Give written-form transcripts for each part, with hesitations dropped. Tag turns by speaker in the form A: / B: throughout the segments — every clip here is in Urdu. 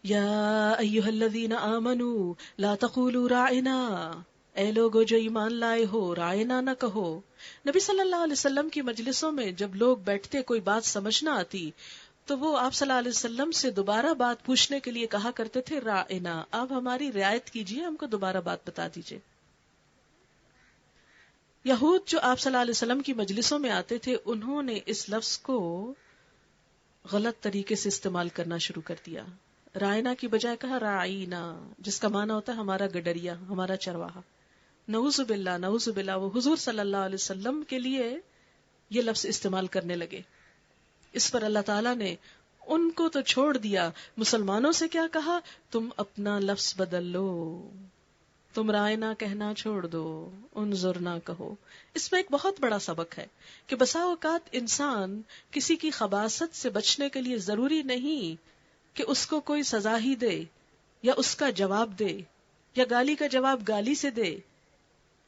A: یا ایھا الذین آمنوا لا تقولوا راعنا، اے لوگو جو ایمان لائے ہو رائنا نہ کہو. نبی صلی اللہ علیہ وسلم کی مجلسوں میں جب لوگ بیٹھتے کوئی بات سمجھ نہ آتی تو وہ آپ صلی اللہ علیہ وسلم سے دوبارہ بات پوچھنے کے لیے کہا کرتے تھے رائنا، آپ ہماری رعایت کیجئے، ہم کو دوبارہ بات بتا دیجئے. یہود جو آپ صلی اللہ علیہ وسلم کی مجلسوں میں آتے تھے انہوں نے اس لفظ کو غلط طریقے سے استعمال کرنا شروع کر دیا. رائنا کی بجائے کہا رائنا، جس کا معنی ہوتا ہے ہمارا گڈریا، ہمارا چرواہا. نعوذ باللہ، نعوذ باللہ. وہ حضور صلی اللہ علیہ وسلم کے لیے یہ لفظ استعمال کرنے لگے. اس پر اللہ تعالیٰ نے ان کو تو چھوڑ دیا، مسلمانوں سے کیا کہا؟ تم اپنا لفظ بدل لو، تم رائنا کہنا چھوڑ دو، انظر نہ کہو. اس میں ایک بہت بڑا سبق ہے کہ بسا اوقات انسان کسی کی خباثت سے بچنے کے لیے ضروری نہیں کہ اس کو کوئی سزا ہی دے یا اس کا جواب دے یا گالی کا جواب گالی سے دے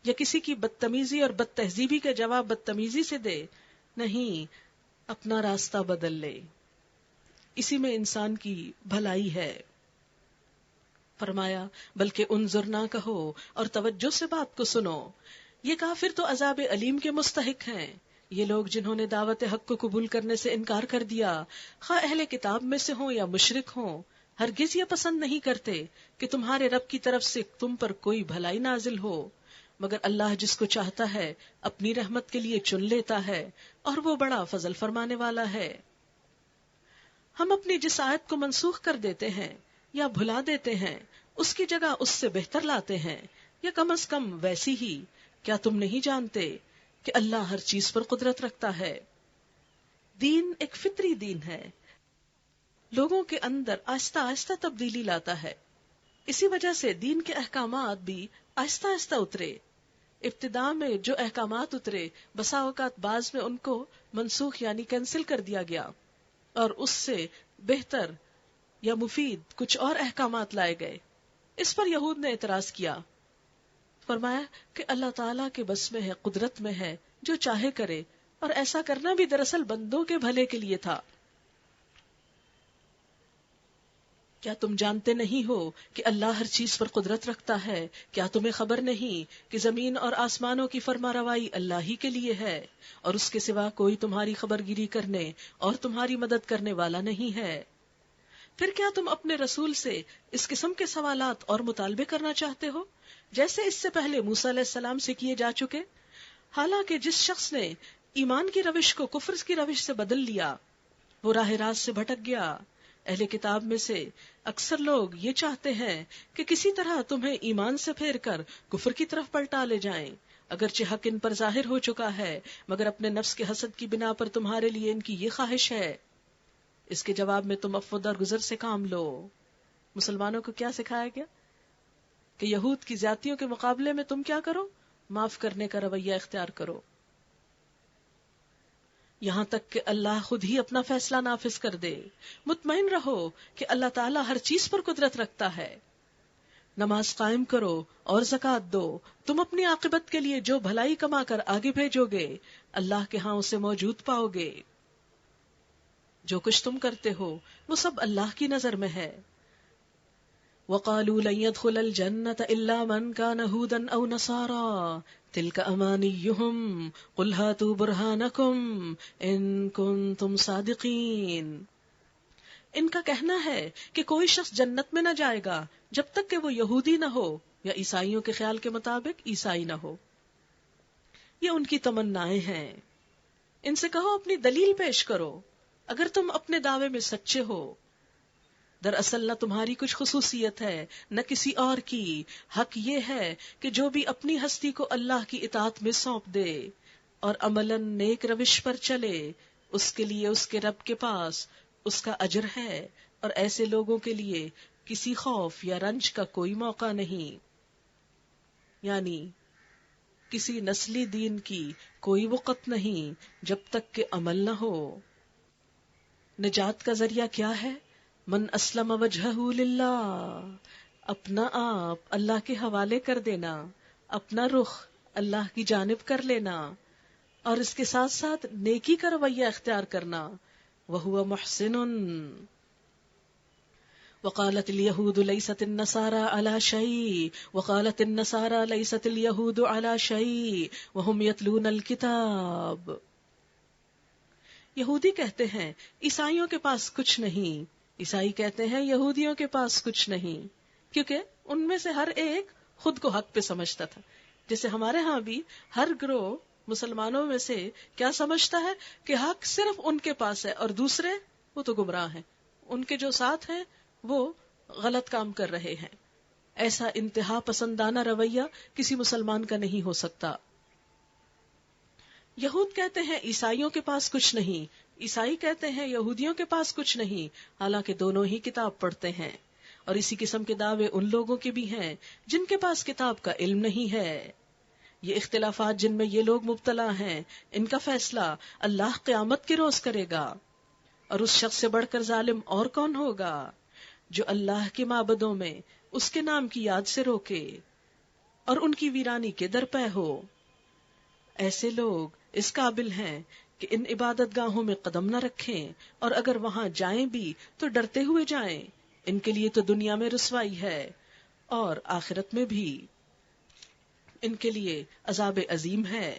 A: یا کسی کی بدتمیزی اور بد تہذیبی کا جواب بدتمیزی سے دے. نہیں، اپنا راستہ بدل لے، اسی میں انسان کی بھلائی ہے. فرمایا بلکہ انظر نہ کہو اور توجہ سے بات کو سنو. یہ کافر تو عذاب علیم کے مستحق ہیں. یہ لوگ جنہوں نے دعوت حق کو قبول کرنے سے انکار کر دیا، خواہ اہل کتاب میں سے ہوں یا مشرک ہوں، ہرگز یہ پسند نہیں کرتے کہ تمہارے رب کی طرف سے تم پر کوئی بھلائی نازل ہو، مگر اللہ جس کو چاہتا ہے اپنی رحمت کے لیے چن لیتا ہے، اور وہ بڑا فضل فرمانے والا ہے. ہم اپنی جس آیت کو منسوخ کر دیتے ہیں یا بھلا دیتے ہیں اس کی جگہ اس سے بہتر لاتے ہیں، یا کم از کم ویسی ہی. کیا تم نہیں جانتے کہ اللہ ہر چیز پر قدرت رکھتا ہے؟ دین ایک فطری دین ہے، لوگوں کے اندر آہستہ آہستہ تبدیلی لاتا ہے. اسی وجہ سے دین کے احکامات بھی آہستہ آہستہ اترے. ابتداء میں جو احکامات اترے بسا اوقات بعض میں ان کو منسوخ یعنی کینسل کر دیا گیا، اور اس سے بہتر یا مفید کچھ اور احکامات لائے گئے. اس پر یہود نے اعتراض کیا، فرمایا کہ اللہ تعالیٰ کے بس میں ہے، قدرت میں ہے، جو چاہے کرے، اور ایسا کرنا بھی دراصل بندوں کے بھلے کے لیے تھا. کیا تم جانتے نہیں ہو کہ اللہ ہر چیز پر قدرت رکھتا ہے؟ کیا تمہیں خبر نہیں کہ زمین اور آسمانوں کی فرما روائی اللہ ہی کے لیے ہے، اور اس کے سوا کوئی تمہاری خبر گیری کرنے اور تمہاری مدد کرنے والا نہیں ہے؟ پھر کیا تم اپنے رسول سے اس قسم کے سوالات اور مطالبے کرنا چاہتے ہو جیسے اس سے پہلے موسیٰ علیہ السلام سے کیے جا چکے؟ حالانکہ جس شخص نے ایمان کی روش کو کفر کی روش سے بدل لیا وہ راہ راست سے بھٹک گیا. اہل کتاب میں سے اکثر لوگ یہ چاہتے ہیں کہ کسی طرح تمہیں ایمان سے پھیر کر کفر کی طرف پلٹا لے جائیں، اگرچہ حق ان پر ظاہر ہو چکا ہے، مگر اپنے نفس کے حسد کی بنا پر تمہارے لیے ان کی یہ خواہش ہے. اس کے جواب میں تم عفو درگزر سے کام لو. مسلمانوں کو کیا سکھایا گیا کہ یہود کی زیادتیوں کے مقابلے میں تم کیا کرو؟ معاف کرنے کا رویہ اختیار کرو. یہاں تک کہ اللہ خود ہی اپنا فیصلہ نافذ کر دے. مطمئن رہو کہ اللہ تعالیٰ ہر چیز پر قدرت رکھتا ہے. نماز قائم کرو اور زکوٰۃ دو، تم اپنی عاقبت کے لیے جو بھلائی کما کر آگے بھیجو گے اللہ کے ہاں اسے موجود پاؤ گے. جو کچھ تم کرتے ہو وہ سب اللہ کی نظر میں ہے. وَقَالُوا لَن يَدْخُلَ الْجَنَّةَ إِلَّا مَنْ كَانَ هُودًا أَوْ نَصَارَىٰ تِلْكَ أَمَانِيُّهُمْ قُلْ هَاتُوا بُرْهَانَكُمْ إِن كُنتُمْ صَادِقِينَ. ان کا کہنا ہے کہ کوئی شخص جنت میں نہ جائے گا جب تک کہ وہ یہودی نہ ہو یا عیسائیوں کے خیال کے مطابق عیسائی نہ ہو. یہ ان کی تمنائیں ہیں. ان سے کہو اپنی دلیل پیش کرو اگر تم اپنے دعوے میں سچے ہو. دراصل نہ تمہاری کچھ خصوصیت ہے نہ کسی اور کی. حق یہ ہے کہ جو بھی اپنی ہستی کو اللہ کی اطاعت میں سونپ دے اور عملاً نیک روش پر چلے اس کے لیے اس کے رب کے پاس اس کا اجر ہے، اور ایسے لوگوں کے لیے کسی خوف یا رنج کا کوئی موقع نہیں. یعنی کسی نسلی دین کی کوئی وقت نہیں جب تک کہ عمل نہ ہو. نجات کا ذریعہ کیا ہے؟ من اسلم وجہہ للہ، اپنا آپ اللہ کے حوالے کر دینا، اپنا رخ اللہ کی جانب کر لینا، اور اس کے ساتھ ساتھ نیکی کا رویہ اختیار کرنا. وَهُوَ مُحْسِنٌ. وقالت اليهود ليست النصارى على شيء وقالت النصارى ليست اليهود على شيء وهم يتلون الكتاب. یہودی کہتے ہیں عیسائیوں کے پاس کچھ نہیں، عیسائی کہتے ہیں یہودیوں کے پاس کچھ نہیں، کیونکہ ان میں سے ہر ایک خود کو حق پہ سمجھتا تھا. جیسے ہمارے ہاں بھی ہر گروہ مسلمانوں میں سے کیا سمجھتا ہے کہ حق صرف ان کے پاس ہے اور دوسرے وہ تو گمراہ ہیں، ان کے جو ساتھ ہیں وہ غلط کام کر رہے ہیں. ایسا انتہا پسندانہ رویہ کسی مسلمان کا نہیں ہو سکتا. یہود کہتے ہیں عیسائیوں کے پاس کچھ نہیں، عیسائی کہتے ہیں یہودیوں کے پاس کچھ نہیں، حالانکہ دونوں ہی کتاب پڑھتے ہیں. اور اسی قسم کے دعوے ان لوگوں کے بھی ہیں جن کے پاس کتاب کا علم نہیں ہے. یہ اختلافات جن میں یہ لوگ مبتلا ہیں، ان کا فیصلہ اللہ قیامت کے روز کرے گا. اور اس شخص سے بڑھ کر ظالم اور کون ہوگا جو اللہ کے معبدوں میں اس کے نام کی یاد سے روکے اور ان کی ویرانی کے درپے ہو. ایسے لوگ اس قابل ہیں کہ ان عبادت گاہوں میں قدم نہ رکھیں، اور اگر وہاں جائیں بھی تو ڈرتے ہوئے جائیں. ان کے لیے تو دنیا میں رسوائی ہے اور آخرت میں بھی ان کے لیے عذاب عظیم ہے.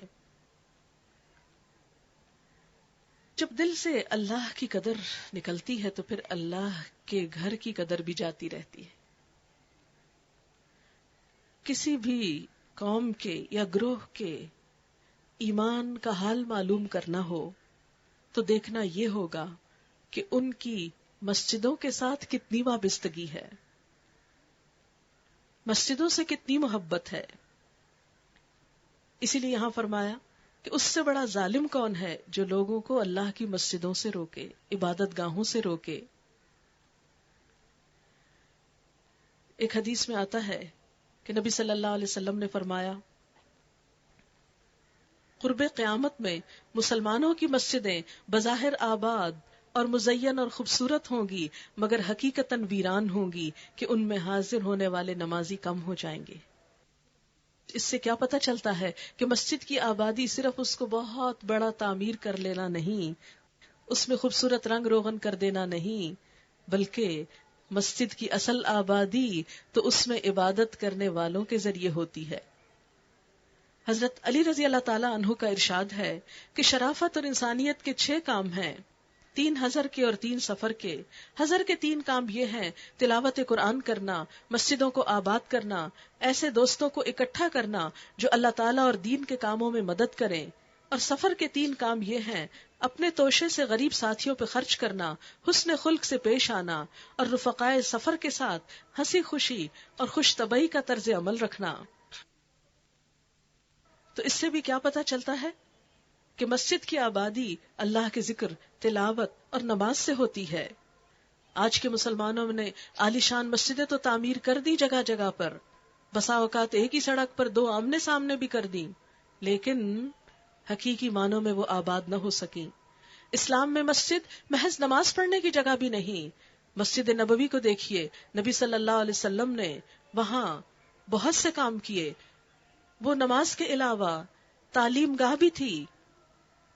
A: جب دل سے اللہ کی قدر نکلتی ہے تو پھر اللہ کے گھر کی قدر بھی جاتی رہتی ہے. کسی بھی قوم کے یا گروہ کے ایمان کا حال معلوم کرنا ہو تو دیکھنا یہ ہوگا کہ ان کی مسجدوں کے ساتھ کتنی وابستگی ہے، مسجدوں سے کتنی محبت ہے. اسی لیے یہاں فرمایا کہ اس سے بڑا ظالم کون ہے جو لوگوں کو اللہ کی مسجدوں سے روکے، عبادت گاہوں سے روکے. ایک حدیث میں آتا ہے کہ نبی صلی اللہ علیہ وسلم نے فرمایا قرب قیامت میں مسلمانوں کی مسجدیں بظاہر آباد اور مزین اور خوبصورت ہوں گی مگر حقیقتاً ویران ہوں گی کہ ان میں حاضر ہونے والے نمازی کم ہو جائیں گے. اس سے کیا پتہ چلتا ہے کہ مسجد کی آبادی صرف اس کو بہت بڑا تعمیر کر لینا نہیں، اس میں خوبصورت رنگ روغن کر دینا نہیں، بلکہ مسجد کی اصل آبادی تو اس میں عبادت کرنے والوں کے ذریعے ہوتی ہے. حضرت علی رضی اللہ تعالی عنہ کا ارشاد ہے کہ شرافت اور انسانیت کے 6 کام ہیں، 3 حضر کے اور 3 سفر کے. حضر کے 3 کام یہ ہیں: تلاوت قرآن کرنا، مسجدوں کو آباد کرنا، ایسے دوستوں کو اکٹھا کرنا جو اللہ تعالیٰ اور دین کے کاموں میں مدد کریں. اور سفر کے 3 کام یہ ہیں: اپنے توشے سے غریب ساتھیوں پہ خرچ کرنا، حسن خلق سے پیش آنا اور رفقائے سفر کے ساتھ ہنسی خوشی اور خوش طبعی کا طرز عمل رکھنا. تو اس سے بھی کیا پتہ چلتا ہے کہ مسجد کی آبادی اللہ کے ذکر، تلاوت اور نماز سے ہوتی ہے. آج کے مسلمانوں نے عالی شان مسجدیں تو تعمیر کر دی جگہ جگہ پر، بسا اوقات ایک ہی سڑک پر 2 آمنے سامنے بھی کر دی، لیکن حقیقی معنوں میں وہ آباد نہ ہو سکی. اسلام میں مسجد محض نماز پڑھنے کی جگہ بھی نہیں. مسجد نبوی کو دیکھیے، نبی صلی اللہ علیہ وسلم نے وہاں بہت سے کام کیے. وہ نماز کے علاوہ تعلیم گاہ بھی تھی،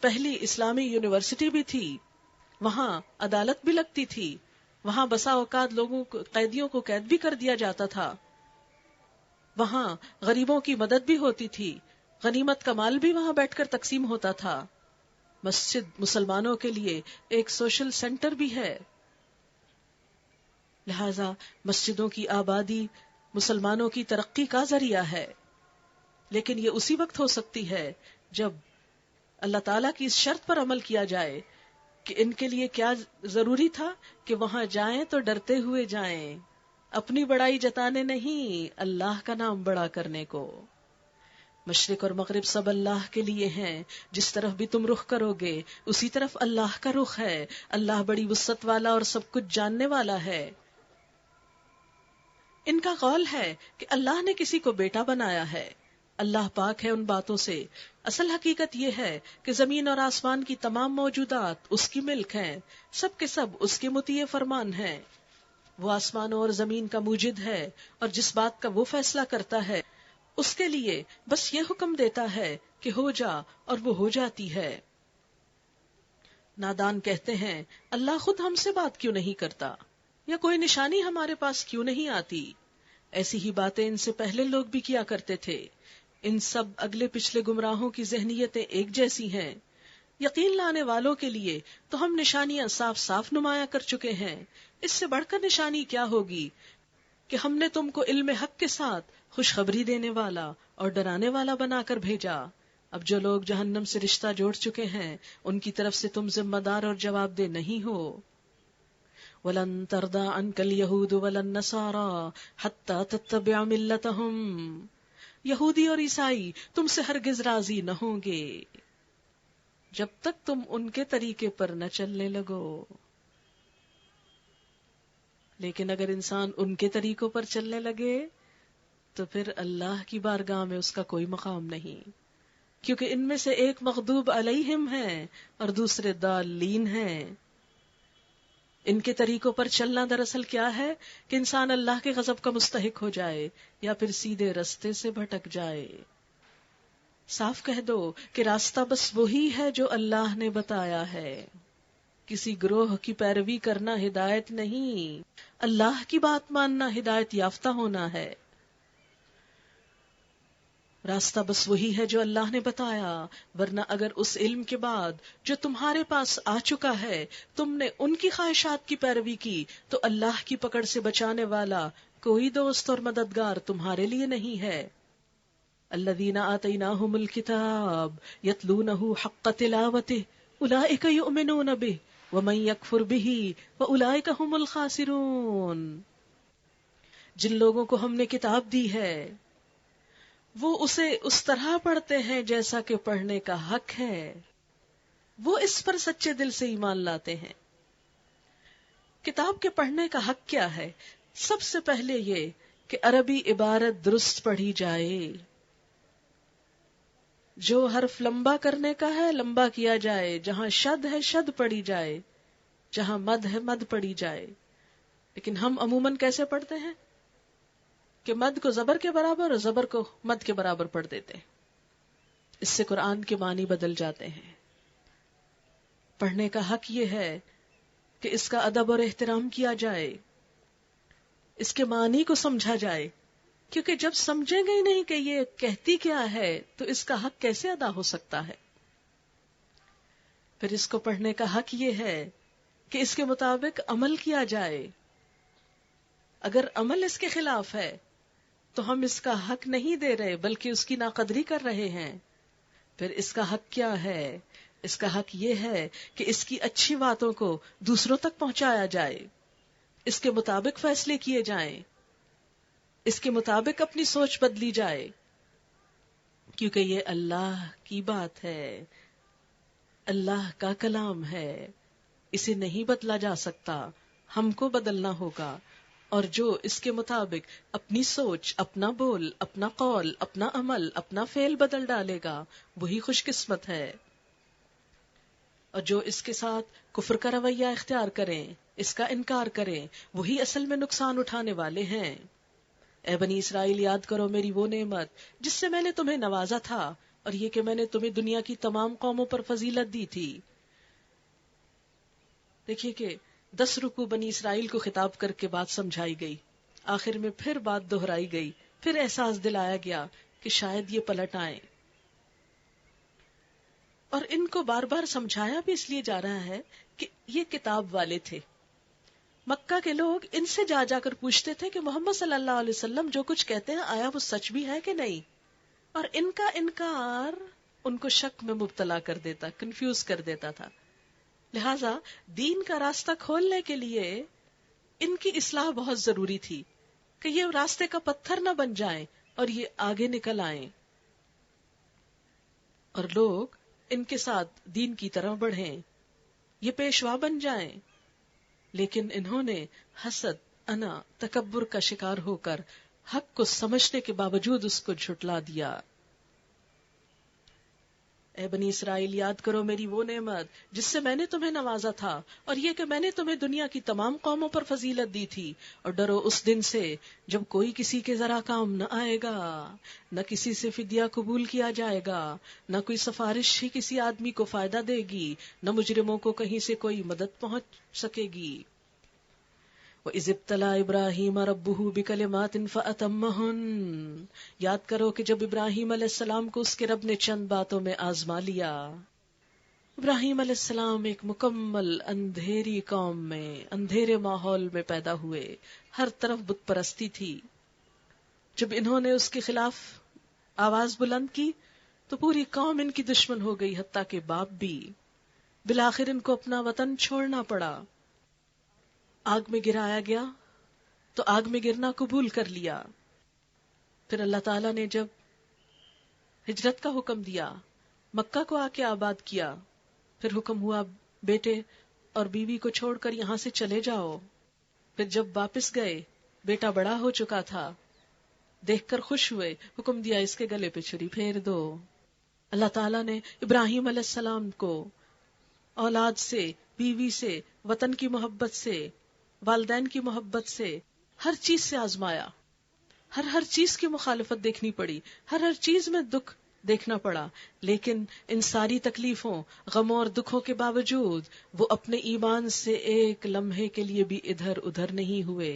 A: پہلی اسلامی یونیورسٹی بھی تھی، وہاں عدالت بھی لگتی تھی، وہاں بسا اوقات لوگوں کو، قیدیوں کو قید بھی کر دیا جاتا تھا، وہاں غریبوں کی مدد بھی ہوتی تھی، غنیمت کا مال بھی وہاں بیٹھ کر تقسیم ہوتا تھا. مسجد مسلمانوں کے لیے ایک سوشل سینٹر بھی ہے. لہذا مسجدوں کی آبادی مسلمانوں کی ترقی کا ذریعہ ہے، لیکن یہ اسی وقت ہو سکتی ہے جب اللہ تعالیٰ کی اس شرط پر عمل کیا جائے کہ ان کے لیے کیا ضروری تھا کہ وہاں جائیں تو ڈرتے ہوئے جائیں، اپنی بڑائی جتانے نہیں، اللہ کا نام بڑا کرنے کو. مشرق اور مغرب سب اللہ کے لیے ہیں، جس طرف بھی تم رخ کرو گے اسی طرف اللہ کا رخ ہے. اللہ بڑی وسعت والا اور سب کچھ جاننے والا ہے. ان کا قول ہے کہ اللہ نے کسی کو بیٹا بنایا ہے. اللہ پاک ہے ان باتوں سے. اصل حقیقت یہ ہے کہ زمین اور آسمان کی تمام موجودات اس کی ملک ہیں، سب کے سب اس کے مطیع فرمان ہیں. وہ آسمانوں اور زمین کا موجد ہے اور جس بات کا وہ فیصلہ کرتا ہے اس کے لیے بس یہ حکم دیتا ہے کہ ہو جا، اور وہ ہو جاتی ہے. نادان کہتے ہیں اللہ خود ہم سے بات کیوں نہیں کرتا. یا کوئی نشانی ہمارے پاس کیوں نہیں آتی؟ ایسی ہی باتیں ان سے پہلے لوگ بھی کیا کرتے تھے. ان سب اگلے پچھلے گمراہوں کی ذہنیتیں ایک جیسی ہیں. یقین لانے والوں کے لیے تو ہم نشانیاں صاف صاف نمایاں کر چکے ہیں. اس سے بڑھ کر نشانی کیا ہوگی کہ ہم نے تم کو علم حق کے ساتھ خوشخبری دینے والا اور ڈرانے والا بنا کر بھیجا. اب جو لوگ جہنم سے رشتہ جوڑ چکے ہیں ان کی طرف سے تم ذمہ دار اور جواب دہ نہیں ہو. وَلَن تَرْضَىٰ عَنْكَ الْيَهُودُ وَلَا النَّصَارَىٰ حَتَّىٰ تَتَّبِعَ مِلَّتَهُمْ. یہودی اور عیسائی تم سے ہرگز راضی نہ ہوں گے جب تک تم ان کے طریقے پر نہ چلنے لگو. لیکن اگر انسان ان کے طریقوں پر چلنے لگے تو پھر اللہ کی بارگاہ میں اس کا کوئی مقام نہیں، کیونکہ ان میں سے ایک مغضوب علیہم ہیں اور دوسرے ضالین ہیں. ان کے طریقوں پر چلنا دراصل کیا ہے کہ انسان اللہ کے غضب کا مستحق ہو جائے یا پھر سیدھے رستے سے بھٹک جائے. صاف کہہ دو کہ راستہ بس وہی ہے جو اللہ نے بتایا ہے. کسی گروہ کی پیروی کرنا ہدایت نہیں، اللہ کی بات ماننا ہدایت یافتہ ہونا ہے. راستہ بس وہی ہے جو اللہ نے بتایا، ورنہ اگر اس علم کے بعد جو تمہارے پاس آ چکا ہے تم نے ان کی خواہشات کی پیروی کی تو اللہ کی پکڑ سے بچانے والا کوئی دوست اور مددگار تمہارے لیے نہیں ہے. الذین آتیناہم الکتاب یتلونہ حق تلاوتہ اولئک یؤمنون بہ ومن یکفر بہ فاولئک ھم الخاسرون. جن لوگوں کو ہم نے کتاب دی ہے وہ اسے اس طرح پڑھتے ہیں جیسا کہ پڑھنے کا حق ہے، وہ اس پر سچے دل سے ایمان لاتے ہیں. کتاب کے پڑھنے کا حق کیا ہے؟ سب سے پہلے یہ کہ عربی عبارت درست پڑھی جائے. جو حرف لمبا کرنے کا ہے لمبا کیا جائے، جہاں شد ہے شد پڑھی جائے، جہاں مد ہے مد پڑھی جائے. لیکن ہم عموماً کیسے پڑھتے ہیں کہ مد کو زبر کے برابر اور زبر کو مد کے برابر پڑھ دیتے ہیں. اس سے قرآن کے معنی بدل جاتے ہیں. پڑھنے کا حق یہ ہے کہ اس کا ادب اور احترام کیا جائے، اس کے معنی کو سمجھا جائے، کیونکہ جب سمجھیں گے ہی نہیں کہ یہ کہتی کیا ہے تو اس کا حق کیسے ادا ہو سکتا ہے. پھر اس کو پڑھنے کا حق یہ ہے کہ اس کے مطابق عمل کیا جائے. اگر عمل اس کے خلاف ہے تو ہم اس کا حق نہیں دے رہے بلکہ اس کی ناقدری کر رہے ہیں. پھر اس کا حق کیا ہے؟ اس کا حق یہ ہے کہ اس کی اچھی باتوں کو دوسروں تک پہنچایا جائے، اس کے مطابق فیصلے کیے جائیں، اس کے مطابق اپنی سوچ بدلی جائے، کیونکہ یہ اللہ کی بات ہے، اللہ کا کلام ہے، اسے نہیں بدلا جا سکتا، ہم کو بدلنا ہوگا. اور جو اس کے مطابق اپنی سوچ، اپنا بول، اپنا قول، اپنا عمل، اپنا فعل بدل ڈالے گا وہی خوش قسمت ہے. اور جو اس کے ساتھ کفر کا رویہ اختیار کریں، اس کا انکار کریں، وہی اصل میں نقصان اٹھانے والے ہیں. اے بنی اسرائیل، یاد کرو میری وہ نعمت جس سے میں نے تمہیں نوازا تھا، اور یہ کہ میں نے تمہیں دنیا کی تمام قوموں پر فضیلت دی تھی. دیکھیے کہ 10 رکوع بنی اسرائیل کو خطاب کر کے بات سمجھائی گئی، آخر میں پھر بات دہرائی گئی، پھر احساس دلایا گیا کہ شاید یہ پلٹ آئیں. اور ان کو بار بار سمجھایا بھی اس لیے جا رہا ہے کہ یہ کتاب والے تھے. مکہ کے لوگ ان سے جا جا کر پوچھتے تھے کہ محمد صلی اللہ علیہ وسلم جو کچھ کہتے ہیں آیا وہ سچ بھی ہے کہ نہیں. اور ان کا انکار ان کو شک میں مبتلا کر دیتا، کنفیوز کر دیتا تھا. لہذا دین کا راستہ کھولنے کے لیے ان کی اصلاح بہت ضروری تھی کہ یہ راستے کا پتھر نہ بن جائیں اور یہ آگے نکل آئیں اور لوگ ان کے ساتھ دین کی طرف بڑھیں، یہ پیشوا بن جائیں. لیکن انہوں نے حسد، انا، تکبر کا شکار ہو کر حق کو سمجھنے کے باوجود اس کو جھٹلا دیا. اے بنی اسرائیل، یاد کرو میری وہ نعمت جس سے میں نے تمہیں نوازا تھا، اور یہ کہ میں نے تمہیں دنیا کی تمام قوموں پر فضیلت دی تھی. اور ڈرو اس دن سے جب کوئی کسی کے ذرا کام نہ آئے گا، نہ کسی سے فدیہ قبول کیا جائے گا، نہ کوئی سفارش ہی کسی آدمی کو فائدہ دے گی، نہ مجرموں کو کہیں سے کوئی مدد پہنچ سکے گی. وَإِذِ ابْتَلَىٰ إِبْرَاهِيمَ رَبُّهُ بِكَلِمَاتٍ فَأَتَمَّهُنَّ، یاد کرو کہ جب ابراہیم علیہ السلام کو اس کے رب نے چند باتوں میں آزما لیا۔ ابراہیم علیہ السلام ایک مکمل اندھیری قوم میں، اندھیرے ماحول میں پیدا ہوئے، ہر طرف بت پرستی تھی۔ جب انہوں نے اس کے خلاف آواز بلند کی تو پوری قوم ان کی دشمن ہو گئی، حتیٰ کہ باپ بھی۔ بالآخر ان کو اپنا وطن چھوڑنا پڑا، آگ میں گرایا گیا تو آگ میں گرنا قبول کر لیا۔ پھر اللہ تعالیٰ نے جب ہجرت کا حکم دیا، مکہ کو آ کے آباد کیا، پھر حکم ہوا بیٹے اور بیوی کو چھوڑ کر یہاں سے چلے جاؤ۔ پھر جب واپس گئے، بیٹا بڑا ہو چکا تھا، دیکھ کر خوش ہوئے، حکم دیا اس کے گلے پہ چھری پھیر دو۔ اللہ تعالیٰ نے ابراہیم علیہ السلام کو اولاد سے، بیوی سے، وطن کی محبت سے، والدین کی محبت سے، ہر چیز سے آزمایا۔ ہر چیز کی مخالفت دیکھنی پڑی، ہر چیز میں دکھ دیکھنا پڑا، لیکن ان ساری تکلیفوں، غموں اور دکھوں کے باوجود وہ اپنے ایمان سے ایک لمحے کے لیے بھی ادھر ادھر نہیں ہوئے۔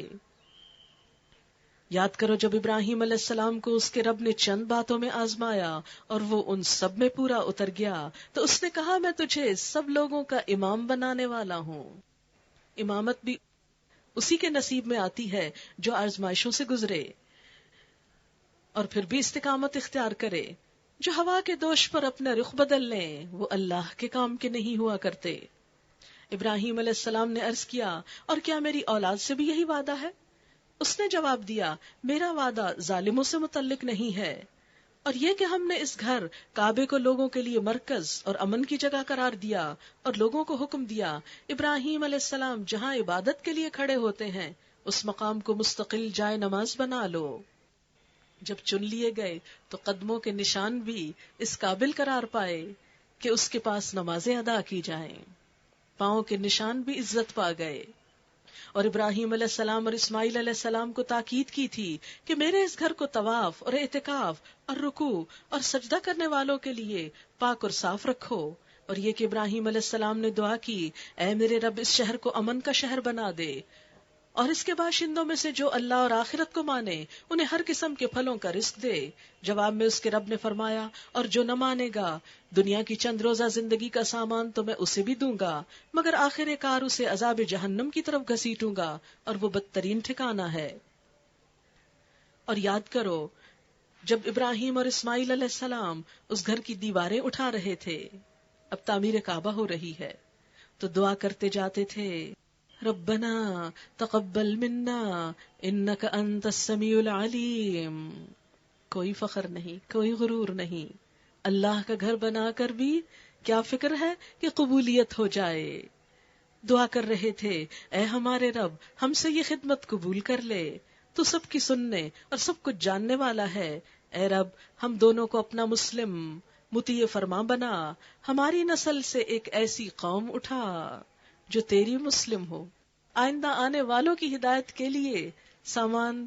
A: یاد کرو جب ابراہیم علیہ السلام کو اس کے رب نے چند باتوں میں آزمایا اور وہ ان سب میں پورا اتر گیا تو اس نے کہا میں تجھے سب لوگوں کا امام بنانے والا ہوں۔ امامت بھی اسی کے نصیب میں آتی ہے جو آزمائشوں سے گزرے اور پھر بھی استقامت اختیار کرے۔ جو ہوا کے دوش پر اپنا رخ بدل لیں وہ اللہ کے کام کے نہیں ہوا کرتے۔ ابراہیم علیہ السلام نے عرض کیا اور کیا میری اولاد سے بھی یہی وعدہ ہے؟ اس نے جواب دیا میرا وعدہ ظالموں سے متعلق نہیں ہے، اور یہ کہ ہم نے اس گھر کعبے کو لوگوں کے لیے مرکز اور امن کی جگہ قرار دیا اور لوگوں کو حکم دیا ابراہیم علیہ السلام جہاں عبادت کے لیے کھڑے ہوتے ہیں اس مقام کو مستقل جائے نماز بنا لو۔ جب چن لیے گئے تو قدموں کے نشان بھی اس قابل قرار پائے کہ اس کے پاس نمازیں ادا کی جائیں، پاؤں کے نشان بھی عزت پا گئے۔ اور ابراہیم علیہ السلام اور اسماعیل علیہ السلام کو تاکید کی تھی کہ میرے اس گھر کو طواف اور اعتکاف اور رکوع اور سجدہ کرنے والوں کے لیے پاک اور صاف رکھو، اور یہ کہ ابراہیم علیہ السلام نے دعا کی اے میرے رب اس شہر کو امن کا شہر بنا دے، اور اس کے باشندوں میں سے جو اللہ اور آخرت کو مانے انہیں ہر قسم کے پھلوں کا رزق دے۔ جواب میں اس کے رب نے فرمایا اور جو نہ مانے گا دنیا کی چند روزہ زندگی کا سامان تو میں اسے بھی دوں گا، مگر آخر کار اسے عذاب جہنم کی طرف گھسیٹوں گا اور وہ بدترین ٹھکانہ ہے۔ اور یاد کرو جب ابراہیم اور اسماعیل علیہ السلام اس گھر کی دیواریں اٹھا رہے تھے، اب تعمیر کعبہ ہو رہی ہے، تو دعا کرتے جاتے تھے ربنا تقبل منا انک انت السمیع العلیم۔ کوئی فخر نہیں، کوئی غرور نہیں، اللہ کا گھر بنا کر بھی کیا فکر ہے کہ قبولیت ہو جائے۔ دعا کر رہے تھے اے ہمارے رب ہم سے یہ خدمت قبول کر لے، تو سب کی سننے اور سب کچھ جاننے والا ہے۔ اے رب ہم دونوں کو اپنا مسلم مطیع فرما بنا، ہماری نسل سے ایک ایسی قوم اٹھا جو تیری مسلم ہو۔ آئندہ آنے والوں کی ہدایت کے لیے سامان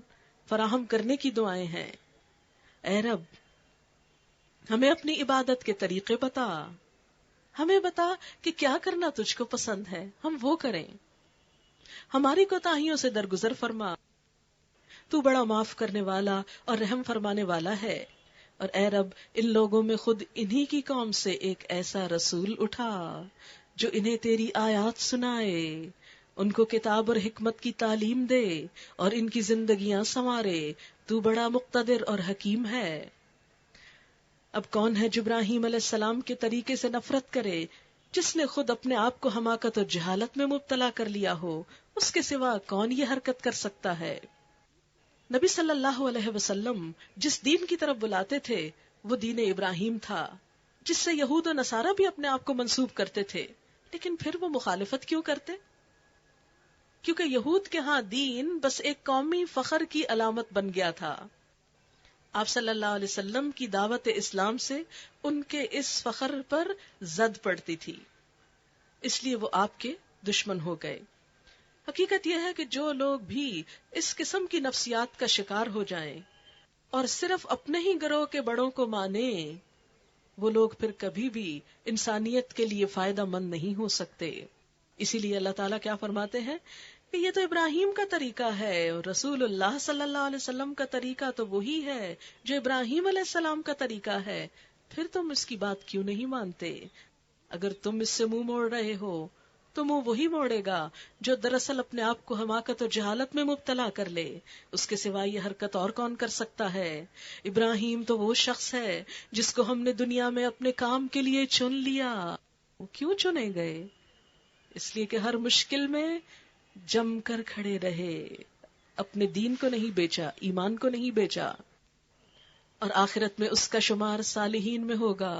A: فراہم کرنے کی دعائیں ہیں۔ اے رب ہمیں اپنی عبادت کے طریقے بتا، ہمیں بتا کہ کیا کرنا تجھ کو پسند ہے، ہم وہ کریں۔ ہماری کوتاہیوں سے درگزر فرما، تو بڑا معاف کرنے والا اور رحم فرمانے والا ہے۔ اور اے رب ان لوگوں میں خود انہی کی قوم سے ایک ایسا رسول اٹھا جو انہیں تیری آیات سنائے، ان کو کتاب اور حکمت کی تعلیم دے اور ان کی زندگیاں سنوارے، تو بڑا مقتدر اور حکیم ہے۔ اب کون ہے جو ابراہیم علیہ السلام کے طریقے سے نفرت کرے، جس نے خود اپنے آپ کو حماقت اور جہالت میں مبتلا کر لیا ہو؟ اس کے سوا کون یہ حرکت کر سکتا ہے؟ نبی صلی اللہ علیہ وسلم جس دین کی طرف بلاتے تھے وہ دین ابراہیم تھا، جس سے یہود و نصارہ بھی اپنے آپ کو منسوب کرتے تھے، لیکن پھر وہ مخالفت کیوں کرتے؟ کیونکہ یہود کے ہاں دین بس ایک قومی فخر کی علامت بن گیا تھا۔ آپ صلی اللہ علیہ وسلم کی دعوت اسلام سے ان کے اس فخر پر زد پڑتی تھی، اس لیے وہ آپ کے دشمن ہو گئے۔ حقیقت یہ ہے کہ جو لوگ بھی اس قسم کی نفسیات کا شکار ہو جائیں اور صرف اپنے ہی گروہ کے بڑوں کو مانیں، وہ لوگ پھر کبھی بھی انسانیت کے لیے فائدہ مند نہیں ہو سکتے۔ اسی لیے اللہ تعالیٰ کیا فرماتے ہیں کہ یہ تو ابراہیم کا طریقہ ہے، اور رسول اللہ صلی اللہ علیہ وسلم کا طریقہ تو وہی ہے جو ابراہیم علیہ السلام کا طریقہ ہے، پھر تم اس کی بات کیوں نہیں مانتے؟ اگر تم اس سے منہ موڑ رہے ہو تو منہ وہی موڑے گا جو دراصل اپنے آپ کو حماقت اور جہالت میں مبتلا کر لے. اس کے سوا یہ حرکت اور کون کر سکتا ہے؟ ابراہیم تو وہ شخص ہے جس کو ہم نے دنیا میں اپنے کام کے لیے چن لیا. وہ کیوں چنے گئے؟ اس لیے کہ ہر مشکل میں جم کر کھڑے رہے، اپنے دین کو نہیں بیچا، ایمان کو نہیں بیچا، اور آخرت میں اس کا شمار صالحین میں ہوگا.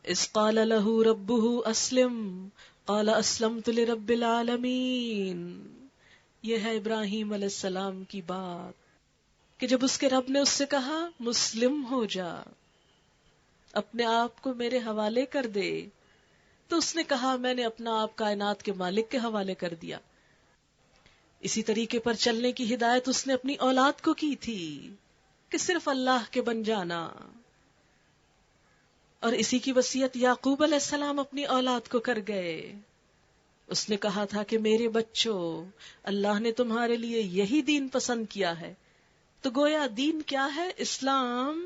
A: اذ قال له ربه اسلم قال اسلمت لرب العالمین. یہ ہے ابراہیم علیہ السلام کی بات کہ جب اس کے رب نے اس سے کہا مسلم ہو جا، اپنے آپ کو میرے حوالے کر دے، تو اس نے کہا میں نے اپنا آپ کائنات کے مالک کے حوالے کر دیا. اسی طریقے پر چلنے کی ہدایت اس نے اپنی اولاد کو کی تھی کہ صرف اللہ کے بن جانا، اور اسی کی وصیت یعقوب علیہ السلام اپنی اولاد کو کر گئے. اس نے کہا تھا کہ میرے بچوں، اللہ نے تمہارے لیے یہی دین پسند کیا ہے. تو گویا دین کیا ہے؟ اسلام.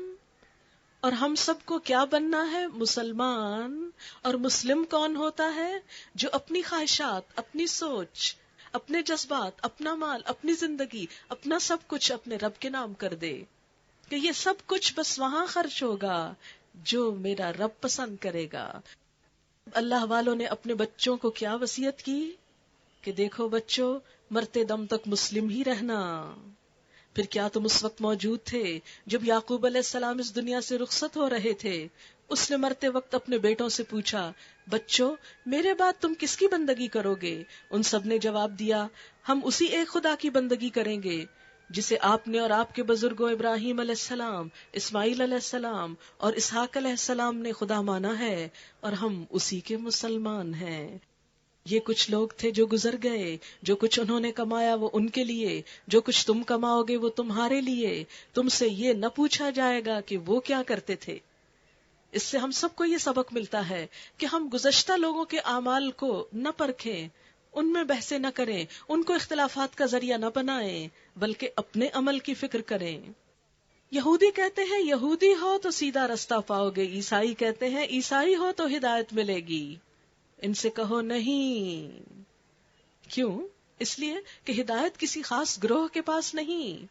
A: اور ہم سب کو کیا بننا ہے؟ مسلمان. اور مسلم کون ہوتا ہے؟ جو اپنی خواہشات، اپنی سوچ، اپنے جذبات، اپنا مال، اپنی زندگی، اپنا سب کچھ اپنے رب کے نام کر دے کہ یہ سب کچھ بس وہاں خرچ ہوگا جو میرا رب پسند کرے گا. اللہ والوں نے اپنے بچوں کو کیا وصیت کی کہ دیکھو بچوں، مرتے دم تک مسلم ہی رہنا. پھر کیا تم اس وقت موجود تھے جب یعقوب علیہ السلام اس دنیا سے رخصت ہو رہے تھے؟ اس نے مرتے وقت اپنے بیٹوں سے پوچھا بچوں میرے بعد تم کس کی بندگی کرو گے؟ ان سب نے جواب دیا ہم اسی ایک خدا کی بندگی کریں گے جسے آپ نے اور آپ کے بزرگوں ابراہیم علیہ السلام، اسماعیل علیہ السلام اور اسحاق علیہ السلام نے خدا مانا ہے، اور ہم اسی کے مسلمان ہیں. یہ کچھ لوگ تھے جو گزر گئے، جو کچھ انہوں نے کمایا وہ ان کے لیے، جو کچھ تم کماؤ گے وہ تمہارے لیے. تم سے یہ نہ پوچھا جائے گا کہ وہ کیا کرتے تھے. اس سے ہم سب کو یہ سبق ملتا ہے کہ ہم گزشتہ لوگوں کے اعمال کو نہ پرکھیں، ان میں بحثیں نہ کریں، ان کو اختلافات کا ذریعہ نہ بنائیں، بلکہ اپنے عمل کی فکر کریں. یہودی کہتے ہیں یہودی ہو تو سیدھا رستہ پاؤ گے، عیسائی کہتے ہیں عیسائی ہو تو ہدایت ملے گی. ان سے کہو نہیں. کیوں؟ اس لیے کہ ہدایت کسی خاص گروہ کے پاس نہیں.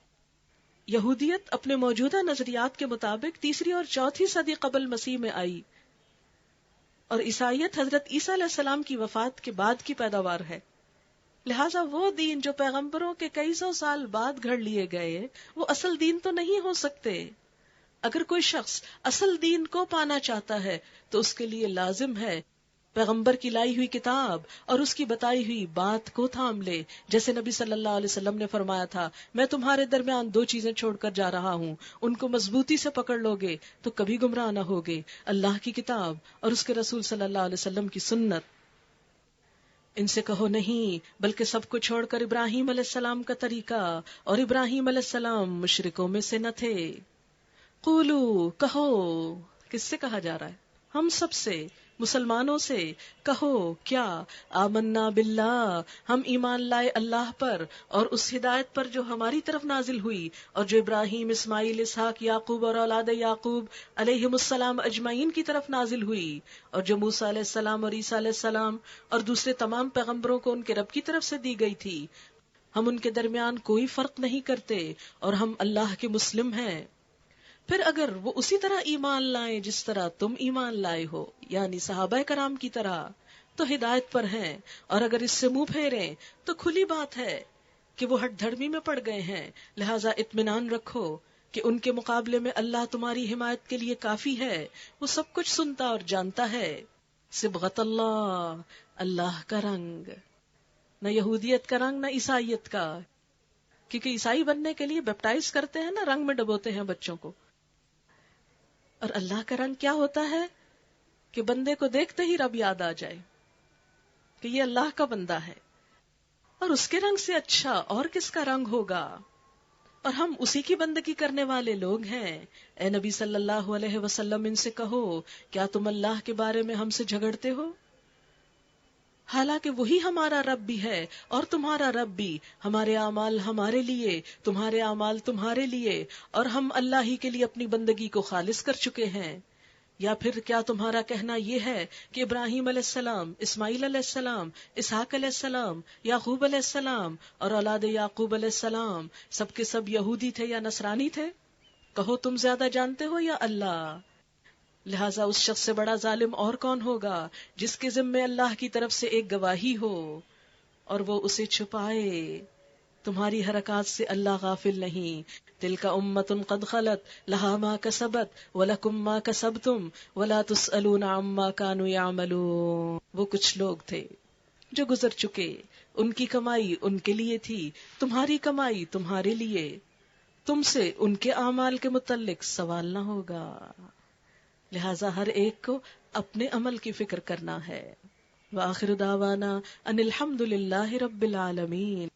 A: یہودیت اپنے موجودہ نظریات کے مطابق 3 اور 4 صدی قبل مسیح میں آئی، اور عیسائیت حضرت عیسیٰ علیہ السلام کی وفات کے بعد کی پیداوار ہے. لہٰذا وہ دین جو پیغمبروں کے کئی سو سال بعد گھڑ لیے گئے وہ اصل دین تو نہیں ہو سکتے. اگر کوئی شخص اصل دین کو پانا چاہتا ہے تو اس کے لیے لازم ہے پیغمبر کی لائی ہوئی کتاب اور اس کی بتائی ہوئی بات کو تھام لے. جیسے نبی صلی اللہ علیہ وسلم نے فرمایا تھا میں تمہارے درمیان 2 چیزیں چھوڑ کر جا رہا ہوں، ان کو مضبوطی سے پکڑ لو گے تو کبھی گمراہ نہ ہوگے، اللہ کی کتاب اور اس کے رسول صلی اللہ علیہ وسلم کی سنت. ان سے کہو نہیں، بلکہ سب کو چھوڑ کر ابراہیم علیہ السلام کا طریقہ، اور ابراہیم علیہ السلام مشرکوں میں سے نہ تھے. قولو، کہو. کس سے کہا جا رہا ہے؟ ہم سب سے، مسلمانوں سے. کہو کیا؟ آمنا باللہ، ہم ایمان لائے اللہ پر اور اس ہدایت پر جو ہماری طرف نازل ہوئی اور جو ابراہیم، اسماعیل، اسحاق، یعقوب اور اولاد یعقوب علیہم السلام اجمعین کی طرف نازل ہوئی، اور جو موسیٰ علیہ السلام اور عیسیٰ علیہ السلام اور دوسرے تمام پیغمبروں کو ان کے رب کی طرف سے دی گئی تھی. ہم ان کے درمیان کوئی فرق نہیں کرتے اور ہم اللہ کے مسلم ہیں. پھر اگر وہ اسی طرح ایمان لائیں جس طرح تم ایمان لائے ہو، یعنی صحابہ کرام کی طرح، تو ہدایت پر ہیں، اور اگر اس سے منہ پھیریں تو کھلی بات ہے کہ وہ ہٹ دھڑمی میں پڑ گئے ہیں. لہٰذا اطمینان رکھو کہ ان کے مقابلے میں اللہ تمہاری حمایت کے لیے کافی ہے، وہ سب کچھ سنتا اور جانتا ہے. صبغت اللہ، اللہ کا رنگ، نہ یہودیت کا رنگ نہ عیسائیت کا، کیونکہ عیسائی بننے کے لیے بیپٹائز کرتے ہیں نا، رنگ میں ڈبوتے ہیں بچوں کو. اور اللہ کا رنگ کیا ہوتا ہے کہ بندے کو دیکھتے ہی رب یاد آ جائے کہ یہ اللہ کا بندہ ہے، اور اس کے رنگ سے اچھا اور کس کا رنگ ہوگا، اور ہم اسی کی بندگی کرنے والے لوگ ہیں. اے نبی صلی اللہ علیہ وسلم ان سے کہو کیا تم اللہ کے بارے میں ہم سے جھگڑتے ہو؟ حالانکہ وہی ہمارا رب بھی ہے اور تمہارا رب بھی. ہمارے اعمال ہمارے لیے، تمہارے اعمال تمہارے لیے، اور ہم اللہ ہی کے لیے اپنی بندگی کو خالص کر چکے ہیں. یا پھر کیا تمہارا کہنا یہ ہے کہ ابراہیم علیہ السلام، اسماعیل علیہ السلام، اسحاق علیہ السلام، یعقوب علیہ السلام اور اولاد یعقوب علیہ السلام سب کے سب یہودی تھے یا نصرانی تھے؟ کہو تم زیادہ جانتے ہو یا اللہ؟ لہٰذا اس شخص سے بڑا ظالم اور کون ہوگا جس کے ذمے اللہ کی طرف سے ایک گواہی ہو اور وہ اسے چھپائے. تمہاری حرکات سے اللہ غافل نہیں. تلک امۃ قد خلت لہا ما کسبت ولکم ما کسبتم ولا تسألون عما كانوا يعملون. وہ کچھ لوگ تھے جو گزر چکے، ان کی کمائی ان کے لیے تھی، تمہاری کمائی تمہارے لیے. تم سے ان کے اعمال کے متعلق سوال نہ ہوگا. لہٰذا ہر ایک کو اپنے عمل کی فکر کرنا ہے. وآخر دعوانا ان الحمد للہ رب العالمین.